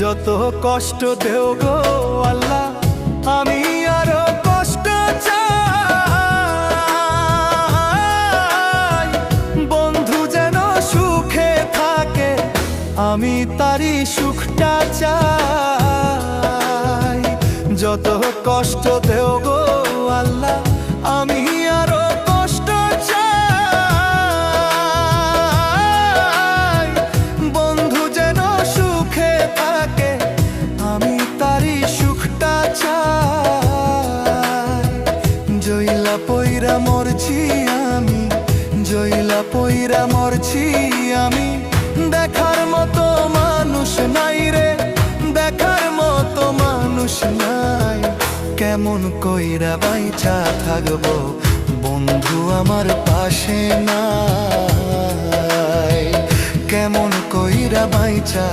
যত কষ্ট দেও গো আল্লাহ, আমি আরো কষ্ট চাই। বন্ধু যেন সুখে থাকে, আমি তারই সুখটা চাই। যত কষ্ট দেও গো আল্লাহ, আমি আরো কষ্ট চাই। বন্ধু যেন সুখে থাকে, আমি তারই সুখটা চাই। জইলা পইরা মরছি আমি, জইলা পইরা মরছি আমি, দেখার মতো মানুষ নাই রে, দেখার মতো মানুষ নাই। কেমন কইরা বাইচা থাকবো বন্ধু আমার পাশে নাই, কেমন কইরা বাইচা